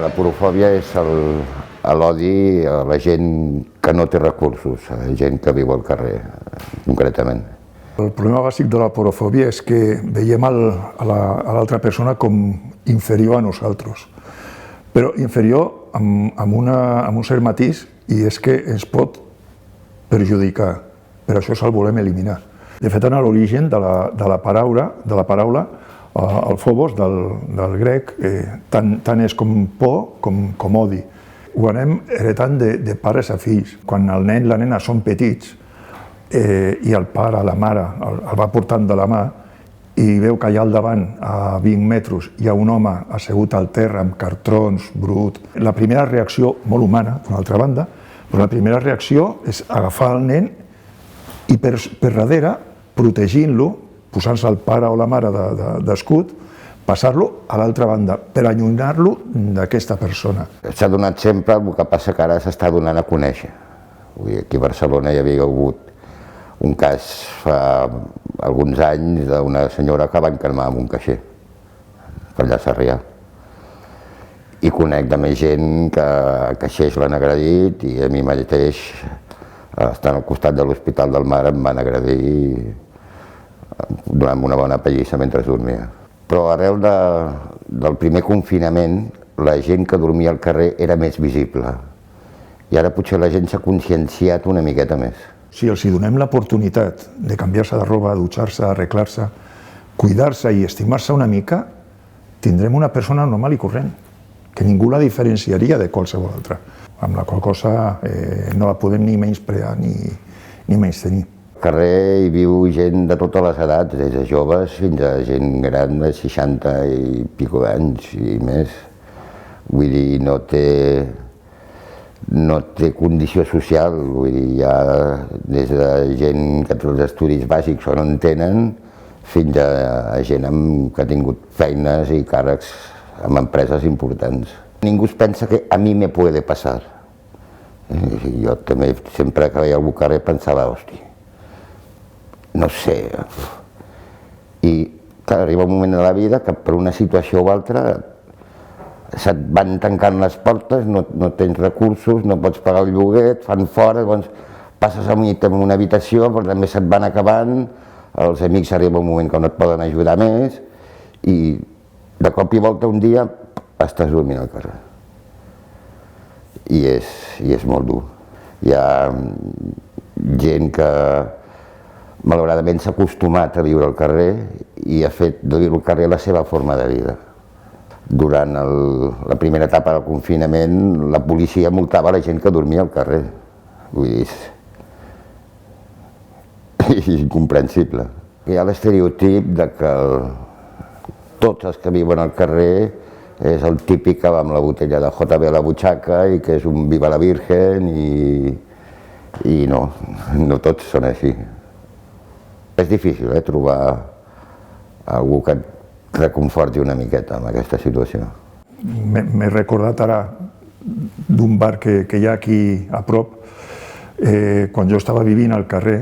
La porofòbia és l'odi a la gent que no té recursos, a la gent que viu al carrer, concretament. El problema bàsic de la porofòbia és que veiem a l'altra persona com inferior a nosaltres, però inferior amb un cert matís, i és que ens pot perjudicar. Per això se'l volem eliminar. De fet, en l'origen de la paraula, el phobos, del grec, tant és com por com odi. Ho anem heretant de pares a fills. Quan el nen i la nena són petits i el pare, la mare, el va portant de la mà i veu que allà al davant, a 20 metres, hi ha un home assegut al terra amb cartrons, brut. La primera reacció, molt humana, d'una altra banda, però la primera reacció és agafar el nen i per darrere, protegint-lo, posant-se el pare o la mare d'escut, passar-lo a l'altra banda, per allunyar-lo d'aquesta persona. S'ha donat sempre, el que passa que ara s'està donant a conèixer. Aquí a Barcelona hi havia hagut un cas fa alguns anys d'una senyora que va encarmar amb un caixer, per allà a Sarrià. I conec de més gent que caixers l'han agredit i a mi mateix, estant al costat de l'Hospital del Mar, em van agredir donant una bona pallissa mentre dormia. Però arrel del primer confinament, la gent que dormia al carrer era més visible. I ara potser la gent s'ha conscienciat una miqueta més. Si els donem l'oportunitat de canviar-se de roba, dutxar-se, arreglar-se, cuidar-se i estimar-se una mica, tindrem una persona normal i corrent, que ningú la diferenciaria de qualsevol altra, amb la qual cosa no la podem ni menysprear ni menystenir. Al carrer hi viu gent de totes les edats, des de joves fins a gent gran de 60 i pico d'anys i més. Vull dir, no té condició social, vull dir, hi ha des de gent que té els estudis bàsics o no en tenen, fins a gent que ha tingut feines i càrrecs amb empreses importants. Ningú es pensa que a mi me puede pasar. Jo també, sempre que veia algú al carrer, pensava, hòstia, no sé. I clar, arriba un moment de la vida que per una situació o altra se't van tancant les portes, no tens recursos, no pots pagar el lloguer, et fan fora, llavors passes a una habitació, però també se't van acabant, els amics arriba un moment que no et poden ajudar més i de cop i volta un dia estàs dormint al carrer. I és molt dur. Hi ha gent que malauradament s'ha acostumat a viure al carrer i ha fet de viure al carrer la seva forma de vida. Durant la primera etapa del confinament, la policia multava la gent que dormia al carrer. Vull dir, és incomprensible. Hi ha l'estereotip de que tots els que viuen al carrer és el típic que va amb la botella de JB a la butxaca i que és un viva la Virgen i no tots són així. És difícil trobar algú que et reconforti una miqueta amb aquesta situació. M'he recordat ara d'un bar que hi ha aquí a prop. Quan jo estava vivint al carrer,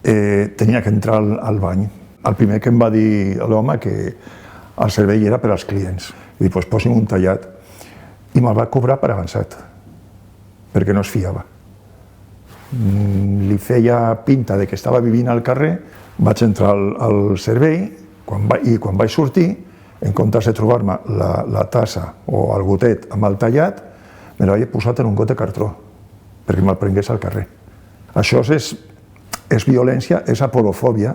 tenia que entrar al bany. El primer que em va dir l'home que el servei era per als clients. I dic, doncs posi'm un tallat. I me'l va cobrar per avançat, perquè no es fiava. Li feia pinta de que estava vivint al carrer, vaig entrar al servei i quan vaig sortir, en comptes de trobar-me la tassa o el gotet amb el tallat, me l'havia posat en un got de cartró, perquè me'l prengués al carrer. Això és violència, és aporofòbia,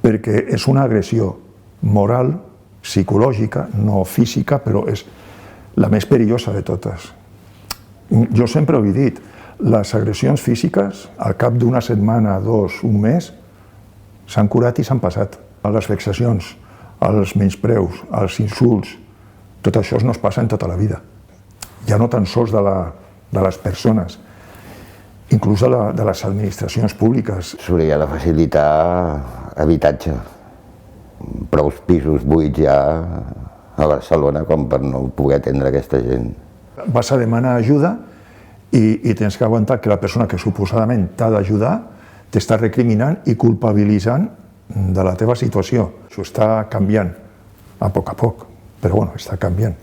perquè és una agressió moral, psicològica, no física, però és la més perillosa de totes. Jo sempre ho he dit, les agressions físiques, al cap d'una setmana, dos, un mes, s'han curat i s'han passat. Les vexacions, els menyspreus, els insults, tot això no es passa en tota la vida. Ja no tan sols de les persones, inclús de les administracions públiques. S'hauria de facilitar habitatge. Prous pisos buits ja a Barcelona com per no poder atendre aquesta gent. Vas a demanar ajuda i tens que aguantar que la persona que suposadament t'ha d'ajudar t'està recriminant i culpabilitzant de la teva situació. Això està canviant, a poc, però bueno, està canviant.